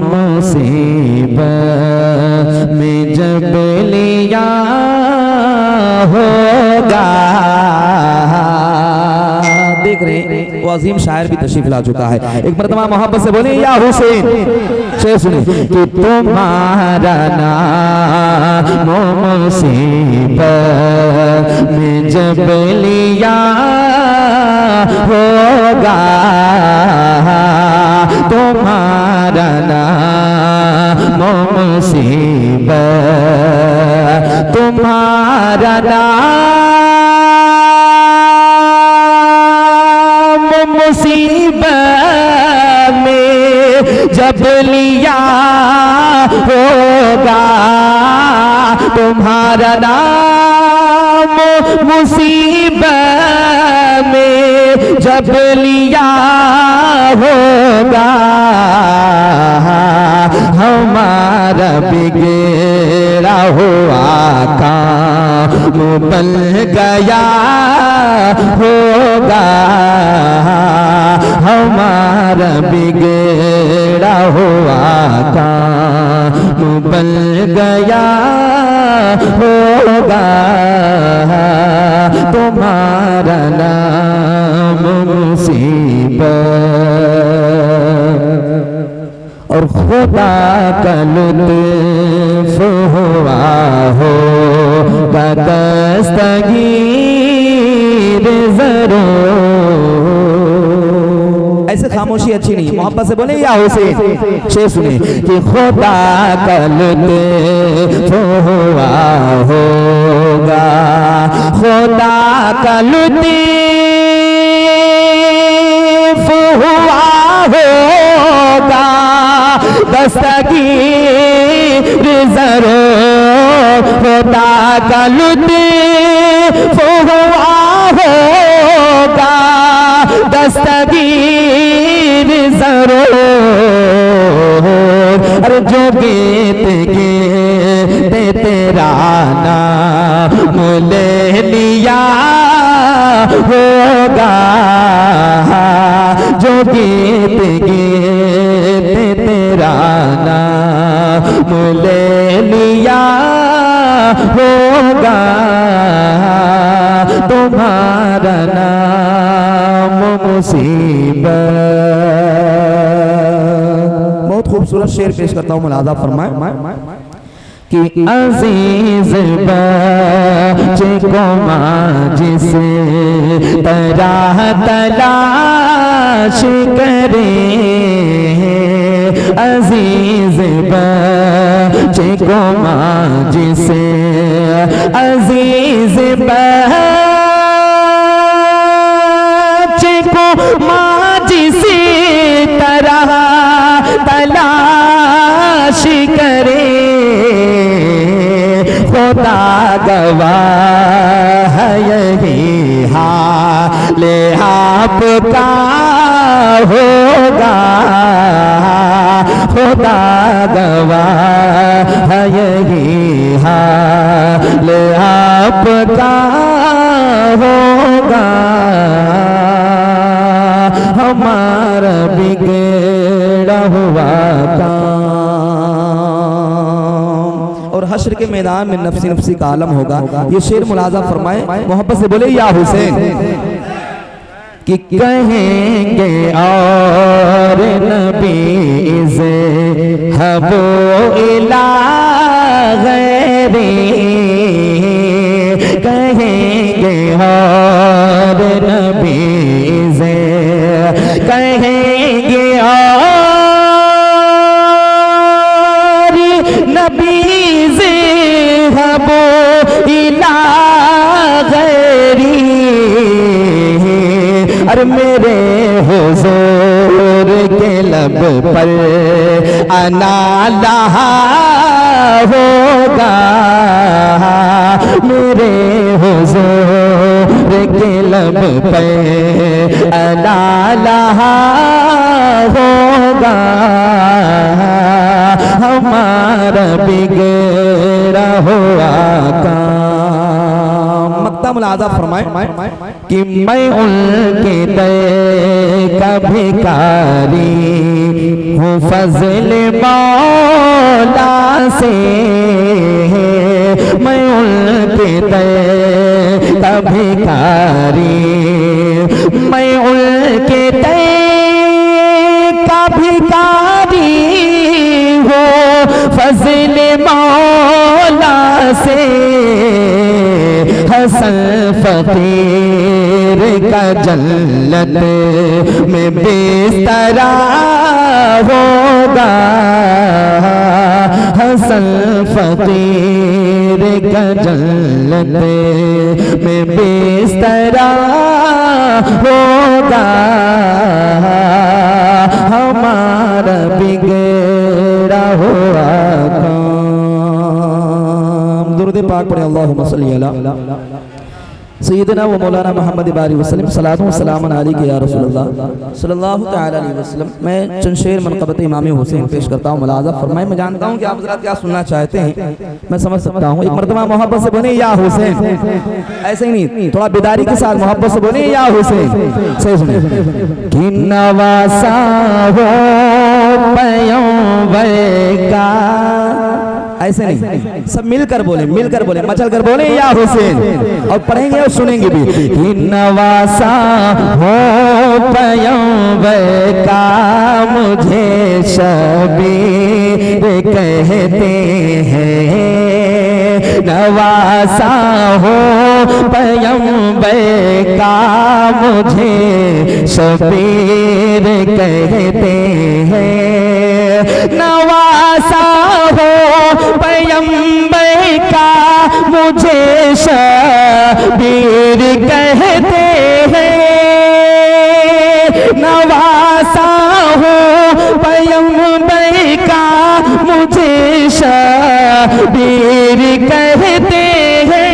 मुसीबत में जब लिया होगा। देख रहे हैं वो अजीम शायर भी तशरीफ ला चुका है। एक मरतबा मोहब्बत से बोले या हुसैन, शेर सुने कि तुम्हारा नाम मुसीबत में जब लिया होगा, तुम्हारा नाम मुसीबत, तुम्हारा नाम मुसीबत में जब लिया होगा, तुम्हारा नाम मुसीबत में जब लिया होगा, हमारा बिगड़ा हुआ काम बन गया होगा, हमारा बिगड़ा हुआ काम बन गया होगा, तुम्हारा नाम मुसीबत और खुदा का लुत्फ हुआ हो दस्तगीर जरूर। ऐसे खामोशी अच्छी नहीं, मोहब्बत से बोले या हुसैन, शेर सुने कि खुदा का लुत्फ हुआ होगा, खुदा का लुत्फ हुआ होगा दस्तगीर जरूर, खुदा का लुत्फ हुआ होगा दस्तगीर जरूर। अरे जो गीत गे तेरा नाम ले लिया होगा, जो गीत गे तेरा नाम ले लिया होगा, तुम्हारा नाम मुसीबत। बहुत खूबसूरत शेर पेश करता हूँ, मुलाजा फरमाए कि अजीज बच्चे को माँ जिसे तरह तलाश करे, अजीज बच्चे को माँ जिसे, अजीज बच्चे को माँ जिसे तरह तलाश करे, खुदा गवाह यही हाल आपका होगा, खुदा गवाह यही हाल आपका होगा, हमारा बिगड़ा हुआ काम। और हश्र के मैदान में नफ्सी नफ्सी का आलम होगा। ये शेर मुलाजा फरमाए, मोहब्बत से बोले या हुसैन कि कहेंगे और नबी से हबो इला गैरी, कहेंगे और नबी से, कहेंगे और नबी से हबो इला गैरी। अरे मेरे हुजूर के लब पर अना लहा होगा, मेरे हुजूर के लब पे अना लहा होगा, हमारा बिगड़ा हुआ काम। मक्ता मुलाजा फरमाए कि मैं उनके दर का भिखारी हूँ फजल मौला से, मैं उनके दर का भिखारी, मैं उनके दर का भिखारी हूँ फजल मौला से। हसन फकीर का जन्नत में बिस्तरा होगा, हसन फकीर का जन्नत में बिस्तरा होगा, हमारा बिगड़ा हुआ काम। दुरूद पाक पढ़े अल्लाहुम्मा सल्ली अला सय्यदना व मौलाना मोहम्मद बारी वसल्लम सलातो व सलाम अलैका या रसूलल्लाह सल्लल्लाहु तआला अलैहि वसल्लम। मैं चंद शेर मनक़बत इमाम हुसैन पेश करता हूँ। मुलाज़ा फरमाएं। मैं जानता हूँ कि आप हज़रात क्या सुनना चाहते हैं, मैं समझ सकता हूँ। एक मर्तबा मोहब्बत से बोले या हुसैन, ऐसे ही नहीं, थोड़ा बेदारी के साथ मोहब्बत से बोले या हुसैन। सही सुने। कि नवासा हो पैगंबर का, ऐसे नहीं, सब मिलकर बोले, मिलकर बोले, मचल कर बोले या हुसैन, और पढ़ेंगे और सुनेंगे भी। कि नवासा हो पैगंबर का मुझे शबीर कहते हैं, नवासा हो पैगंबर का मुझे शबीर कहते हैं, नवासा हो पैगंबर का मुझे शबीर कहते हैं, नवासा हो पैगंबर का मुझे शबीर कहते हैं।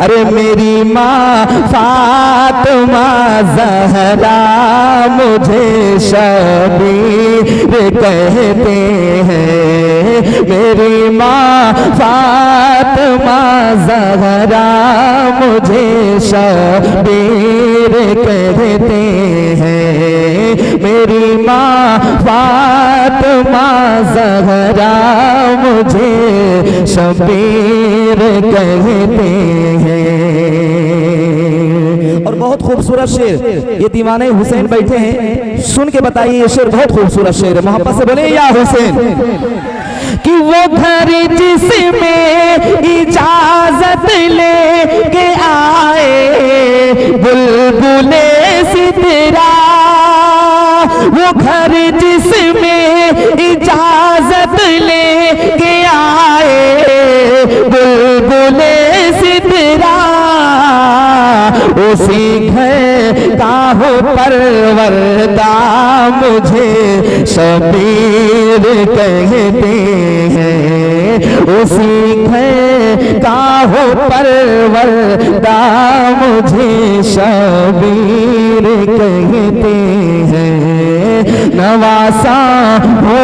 अरे मेरी माँ फातिमा ज़हरा मुझे शबीर कहते हैं, मेरी माँ फातिमा ज़हरा मुझे शबीर कहते हैं, मेरी माँ फातिमा ज़हरा मुझे शबीर कहते हैं। और बहुत खूबसूरत शेर, ये दीवाने हुसैन बैठे हैं, सुन के बताइए, ये शेर बहुत खूबसूरत शेर है। मोहब्बत से बोले या हुसैन। कि वो घर जिसमें इजाजत लेके आए बुलबुले सितरा, वो घर जिसमें इजाजत लेके आए बुलबुले सितरा, उसी घर का हो परवरदा मुझे शबीर कहते हैं, उसी घर का हो परवरदा मुझे शबीर कहते हैं, नवासा हो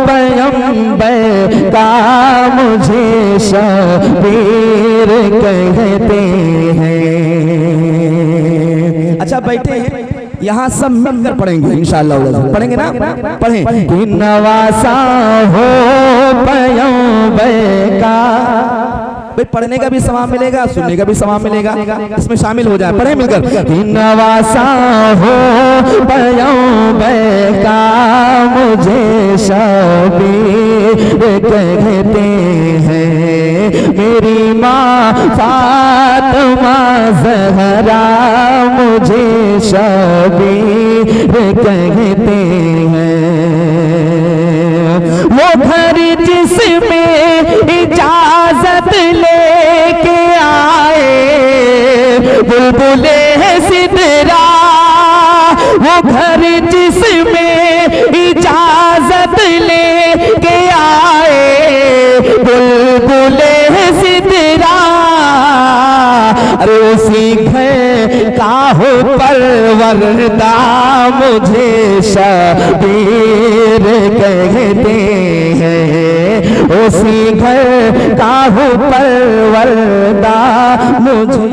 पैगंबर का मुझे शबीर कहते हैं। अच्छा बैठे हैं, यहाँ सब मिलकर पढ़ेंगे इंशाअल्लाह, पढ़ेंगे ना, पढ़ें। कि नवासा हो पैगंबर का, भाई पढ़ने का भी सवाब मिलेगा, सुनने का भी सवाब मिलेगा, इसमें शामिल हो जाए, पढ़े मिलकर। कि नवासा हो पैगंबर का मुझे शबीर कहते हैं, मेरी माँ फातिमा ज़हरा मुझे शबीर कहते हैं, वो घर जिसमें इजाजत लेके आए बुलबुले सितरा, वो घर जिसमें इजाजत लेके आए बुलबुले सितरा, अरे उसी घर का हो परवरदा मुझे शबीर कहते हैं, उसी घर का हो परवरदा मुझे।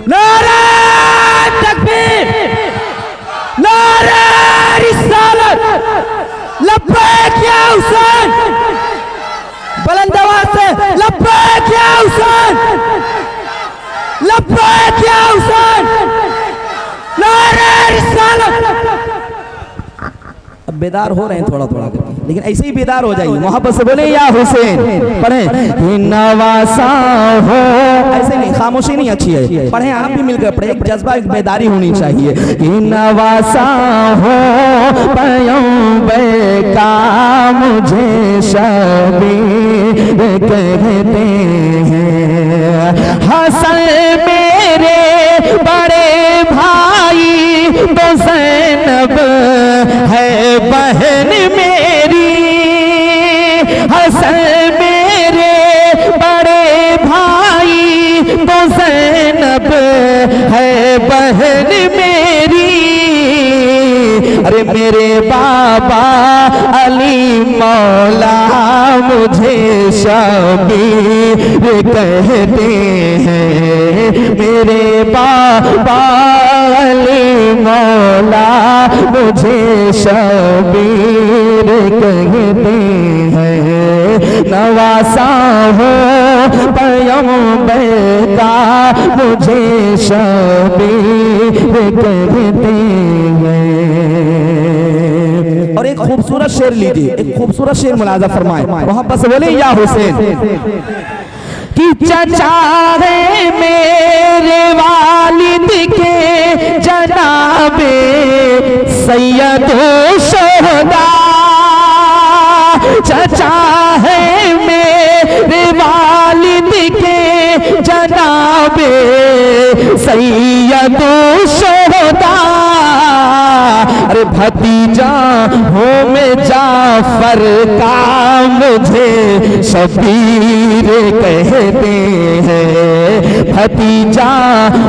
नारे तकबीर, नारे रिसालत, लब्बैक या हुसैन, बुलंद आवाज से लब्बैक या हुसैन, लब्बैक या हुसैन, नारे रिसालत। अब बेदार हो रहे हैं थोड़ा थोड़ा करके, लेकिन ऐसे ही बेदार हो जाइए, मोहब्बत से बोले या हुसैन, पढ़े नवासा हो, ऐसे नहीं, खामोशी नहीं अच्छी है, पढ़े आप भी मिलकर पढ़े, एक जज्बा एक बेदारी होनी चाहिए। नवासा हो पैगंबर का मुझे शबीर कहते हैं, हसन मेरे बड़े भाई तो ज़ैनब है बहन मेरी, हसन मेरे बड़े भाई तो ज़ैनब है बहन मेरी, अरे मेरे बाबा अली मौला मुझे शबीर कहते हैं, मेरे बाबा अली मौला मुझे शबीर कहते हैं, नवासा हो पैगंबर का मुझे शबीर कहते हैं। और एक खूबसूरत शेर लीजिए, एक खूबसूरत शेर मुलाजा फरमाए, मोहब्बत से बोले या हुसैन। कि चचा है मेरे वालिद के जनाबे सैयदो शोहदा, चचा है मेरे वालिद के जनाबे सैयदो शोहदा, अरे भतीजा हो में जाफर का मुझे शबीर कहते हैं, भतीजा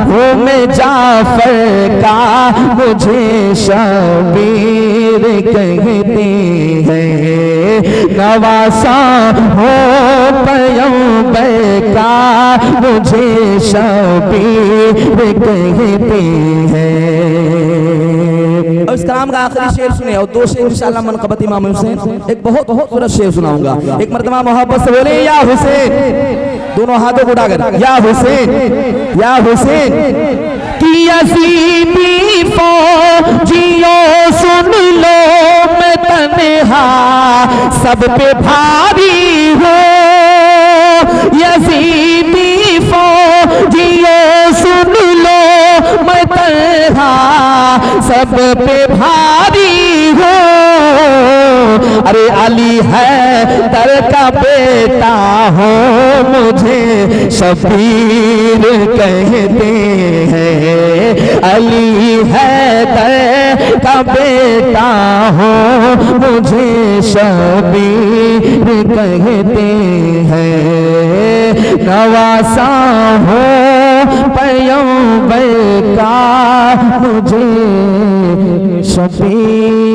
हो में जाफर का मुझे शबीर कहते हैं, नवासा हो पैगंबर का मुझे शबीर कहते हैं। और इस कलाम का आखिरी शेर सुने, और दो शेर इंशाअल्लाह मनक़बत इमाम हुसैन, एक बहुत खूबसूरत शेर सुनाऊंगा। एक मर्तबा मोहब्बत से बोले या हुसैन, दोनों हाथों को उठाकर या हुसैन, या हुसैन। कि यज़ीदी फौजियों सुन लो मैं तन्हा सब पे भारी हूँ, यज़ीदी फौजियों सुन लो मैं तन्हा सब पे भारी हो, अरे अली है दर का बेटा हो मुझे शबीर कहते हैं, अली है दर का बेटा हो मुझे शबीर कहते हैं, नवासा हो पैगंबर का मुझे शबीर